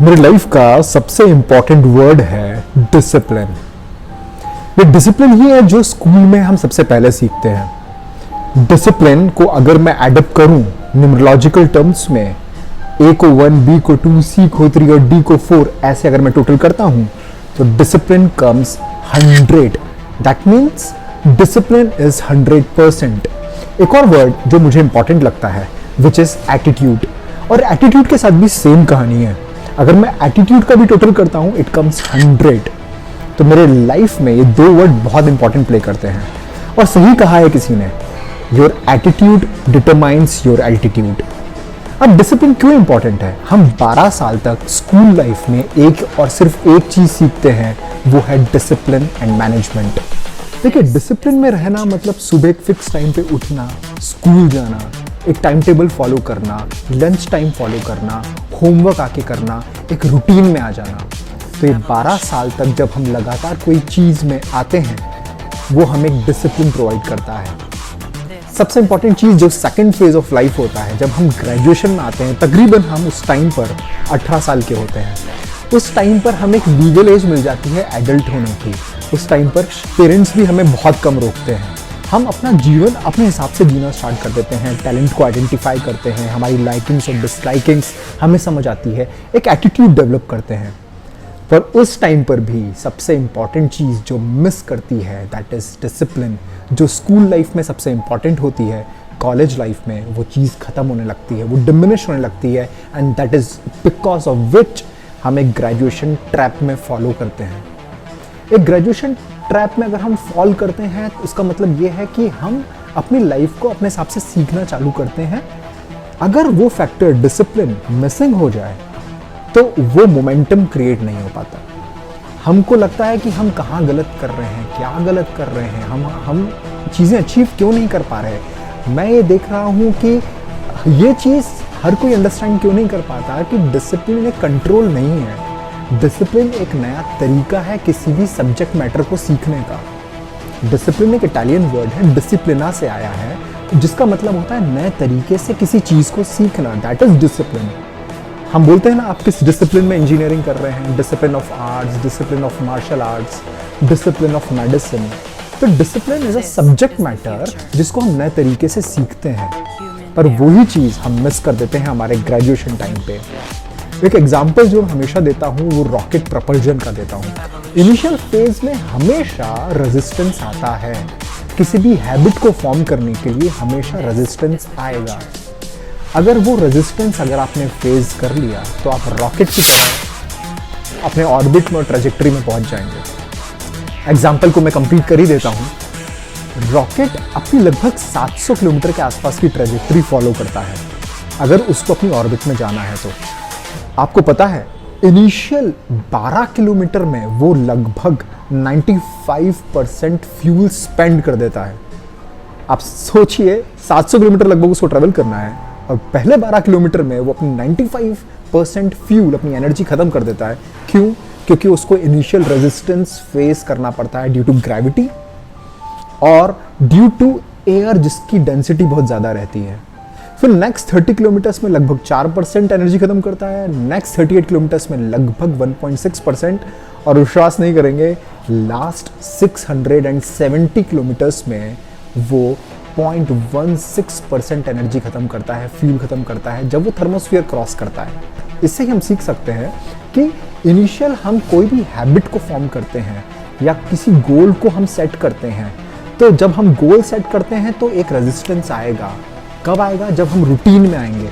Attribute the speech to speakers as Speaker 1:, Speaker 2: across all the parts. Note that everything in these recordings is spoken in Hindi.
Speaker 1: मेरी लाइफ का सबसे इंपॉर्टेंट वर्ड है डिसिप्लिन। ये डिसिप्लिन ही है जो स्कूल में हम सबसे पहले सीखते हैं। डिसिप्लिन को अगर मैं एडप्ट करूं न्यूमरोलॉजिकल टर्म्स में, ए को 1, बी को 2, सी को 3 और डी को 4, ऐसे अगर मैं टोटल करता हूं तो discipline comes 100। That means discipline is 100%। एक और वर्ड जो मुझे इंपॉर्टेंट लगता है विच इज एटीट्यूड, और एटीट्यूड के साथ भी सेम कहानी है। अगर मैं एटीट्यूड का भी टोटल करता हूं इट कम्स 100। तो मेरे लाइफ में ये दो वर्ड बहुत इंपॉर्टेंट प्ले करते हैं। और सही कहा है किसी ने, your attitude determines your altitude. अब डिसिप्लिन क्यों इंपॉर्टेंट है? हम 12 साल तक स्कूल लाइफ में एक और सिर्फ एक चीज सीखते हैं, वो है डिसिप्लिन एंड मैनेजमेंट। देखिए, डिसिप्लिन में रहना मतलब सुबह एक फिक्स टाइम पे उठना, स्कूल जाना, एक टाइम टेबल फॉलो करना, लंच टाइम फॉलो करना, होमवर्क आके करना, एक रूटीन में आ जाना। तो ये 12 साल तक जब हम लगातार कोई चीज़ में आते हैं वो हमें एक डिसिप्लिन प्रोवाइड करता है। सबसे इंपॉर्टेंट चीज़ जो सेकंड फेज ऑफ लाइफ होता है, जब हम ग्रेजुएशन में आते हैं, तकरीबन हम उस टाइम पर 18 साल के होते हैं। उस टाइम पर हमें एक लीगल एज मिल जाती है एडल्ट होने की। उस टाइम पर पेरेंट्स भी हमें बहुत कम रोकते हैं। हम अपना जीवन अपने हिसाब से जीना स्टार्ट कर देते हैं, टैलेंट को आइडेंटिफाई करते हैं, हमारी लाइकिंग्स और डिसलाइकिंग्स हमें समझ आती है, एक एटीट्यूड डेवलप करते हैं। पर उस टाइम पर भी सबसे इंपॉर्टेंट चीज़ जो मिस करती है दैट इज़ डिसिप्लिन। जो स्कूल लाइफ में सबसे इंपॉर्टेंट होती है, कॉलेज लाइफ में वो चीज़ ख़त्म होने लगती है, वो डिमिनिश होने लगती है, and that is because of which हम एक ग्रेजुएशन ट्रैप में फॉलो करते हैं। एक ग्रेजुएशन ट्रैप में अगर हम फॉल करते हैं तो उसका मतलब ये है कि हम अपनी लाइफ को अपने हिसाब से सीखना चालू करते हैं। अगर वो फैक्टर डिसिप्लिन मिसिंग हो जाए तो वो मोमेंटम क्रिएट नहीं हो पाता। हमको लगता है कि हम कहाँ गलत कर रहे हैं, क्या गलत कर रहे हैं, हम चीज़ें अचीव क्यों नहीं कर पा रहे। मैं ये देख रहा हूँ कि ये चीज़ हर कोई अंडरस्टैंड क्यों नहीं कर पाता कि डिसिप्लिन एक कंट्रोल नहीं है। डिसिप्लिन एक नया तरीका है किसी भी सब्जेक्ट मैटर को सीखने का। डिसिप्लिन एक इटालियन वर्ड है, डिसिप्लिना से आया है, जिसका मतलब होता है नए तरीके से किसी चीज़ को सीखना। That is discipline. हम बोलते हैं ना, आप किस डिसिप्लिन में इंजीनियरिंग कर रहे हैं, discipline of arts, discipline of martial arts, discipline of medicine. तो discipline is a subject matter जिसको हम नए तरीके से सीखते हैं, पर वही चीज़ हम मिस कर देते हैं हमारे ग्रेजुएशन टाइम पे। एक एग्जाम्पल जो मैं हमेशा देता हूँ वो रॉकेट प्रपल्जन का देता हूँ। इनिशियल फेज में हमेशा रेजिस्टेंस आता है। किसी भी हैबिट को फॉर्म करने के लिए हमेशा रेजिस्टेंस आएगा। अगर वो रेजिस्टेंस अगर आपने फेस कर लिया तो आप रॉकेट की तरह अपने ऑर्बिट में और ट्रेजेक्टरी में पहुंच जाएंगे। एग्जाम्पल को मैं कंप्लीट कर ही देता हूँ। रॉकेट अपनी लगभग 700 किलोमीटर के आसपास की ट्रेजेक्टरी फॉलो करता है अगर उसको अपनी ऑर्बिट में जाना है तो। आपको पता है इनिशियल 12 किलोमीटर में वो लगभग 95% फ्यूल स्पेंड कर देता है। आप सोचिए 700 किलोमीटर लगभग उसको ट्रेवल करना है और पहले 12 किलोमीटर में वो अपनी 95% फ्यूल, अपनी एनर्जी खत्म कर देता है। क्यों? क्योंकि उसको इनिशियल रेजिस्टेंस फेस करना पड़ता है ड्यू टू ग्रेविटी और ड्यू टू एयर जिसकी डेंसिटी बहुत ज़्यादा रहती है। फिर नेक्स्ट 30 किलोमीटर्स में लगभग 4% एनर्जी खत्म करता है, नेक्स्ट 38 किलोमीटर्स में लगभग 1.6%, और विश्वास नहीं करेंगे लास्ट 670 किलोमीटर्स में वो 0.16% एनर्जी खत्म करता है, फ्यूल खत्म करता है जब वो थर्मोस्फीयर क्रॉस करता है। इससे ही हम सीख सकते हैं कि इनिशियल हम कोई भी हैबिट को फॉर्म करते हैं या किसी गोल को हम सेट करते हैं, तो जब हम गोल सेट करते हैं तो एक रेजिस्टेंस आएगा। कब आएगा? जब हम रूटीन में आएंगे।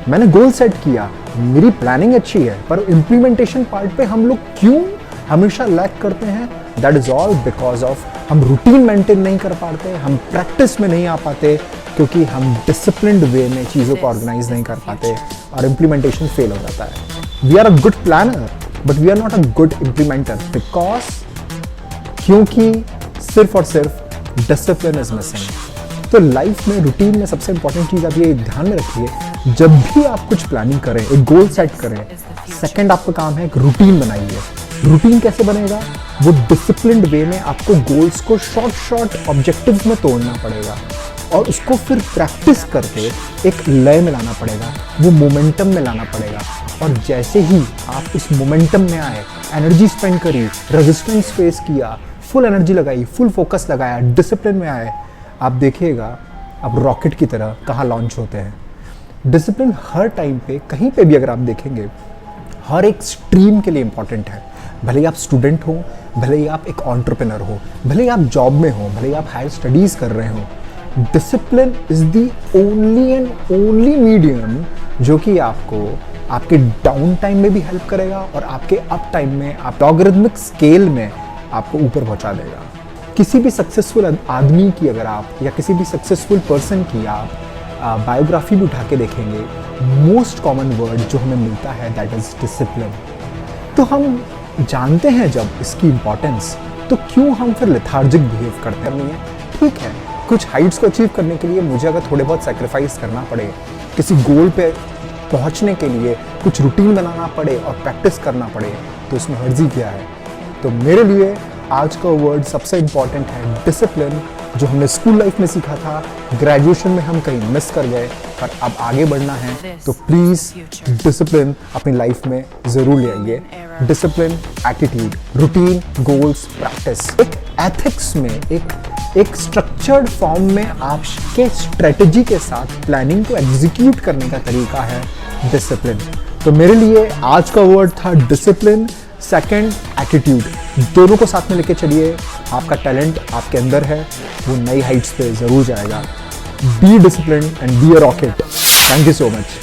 Speaker 1: मैंने गोल सेट किया, मेरी प्लानिंग अच्छी है, पर इम्प्लीमेंटेशन पार्ट पे हम लोग क्यों हमेशा लैक करते हैं? That is all because of हम रूटीन मेंटेन नहीं कर पाते, हम प्रैक्टिस में नहीं आ पाते, क्योंकि हम डिसिप्लिन्ड वे में चीज़ों को ऑर्गेनाइज नहीं कर पाते और इम्प्लीमेंटेशन फेल हो जाता है। We are a good planner but we are not a good implementer because क्योंकि सिर्फ और सिर्फ डिसिप्लिन इज मिसिंग। तो लाइफ में रूटीन में सबसे इंपॉर्टेंट चीज़ आप ये ध्यान में रखिए, जब भी आप कुछ प्लानिंग करें, एक गोल सेट करें, सेकंड आपका काम है एक रूटीन बनाइए। रूटीन कैसे बनेगा? वो डिसिप्लिन्ड वे में आपको गोल्स को शॉर्ट ऑब्जेक्टिव्स में तोड़ना पड़ेगा। और उसको फिर प्रैक्टिस करके एक लय में लाना पड़ेगा, वो मोमेंटम में लाना पड़ेगा। और जैसे ही आप उस मोमेंटम में आए, एनर्जी स्पेंड करी, रेजिस्टेंस फेस किया, फुल एनर्जी लगाई, फुल फोकस लगाया, डिसिप्लिन में आए, आप देखिएगा आप रॉकेट की तरह कहाँ लॉन्च होते हैं। डिसिप्लिन हर टाइम पे कहीं पे भी अगर आप देखेंगे हर एक स्ट्रीम के लिए इंपॉर्टेंट है। भले ही आप स्टूडेंट हो, भले ही आप एक एंटरप्रेन्योर हो, भले ही आप जॉब में हो, भले ही आप हायर स्टडीज कर रहे हो, discipline is the only and only medium जो कि आपको आपके डाउन टाइम में भी हेल्प करेगा और आपके अप टाइम में, आप लॉगरिथमिक स्केल में आपको ऊपर पहुंचा देगा। किसी भी सक्सेसफुल आदमी की अगर आप या किसी भी सक्सेसफुल पर्सन की आप बायोग्राफी भी उठा के देखेंगे, मोस्ट कॉमन वर्ड जो हमें मिलता है दैट इज डिसिप्लिन। तो हम जानते हैं जब इसकी इंपॉर्टेंस, तो क्यों हम फिर लेथार्जिक बिहेव करते नहीं है? ठीक है, कुछ हाइट्स को अचीव करने के लिए मुझे अगर थोड़े बहुत सेक्रीफाइस करना पड़े, किसी गोल पे पहुंचने के लिए कुछ रूटीन बनाना पड़े और प्रैक्टिस करना पड़े, तो इसमें हर्जी क्या है? तो मेरे लिए आज का वर्ड सबसे इंपॉर्टेंट है डिसिप्लिन, जो हमने स्कूल लाइफ में सीखा था, ग्रेजुएशन में हम कहीं मिस कर गए, पर अब आगे बढ़ना है तो प्लीज डिसिप्लिन अपनी लाइफ में जरूर ले आइए। Discipline, attitude, routine, goals, practice, एक एथिक्स में, एक स्ट्रक्चर्ड फॉर्म में आपके स्ट्रेटजी के साथ प्लानिंग को एग्जीक्यूट करने का तरीका है डिसिप्लिन। तो मेरे लिए आज का वर्ड था डिसिप्लिन, सेकंड एटीट्यूड। दोनों को साथ में लेके चलिए, आपका टैलेंट आपके अंदर है, वो नई हाइट्स पे जरूर जाएगा। Be discipline and be a rocket. Thank you so much.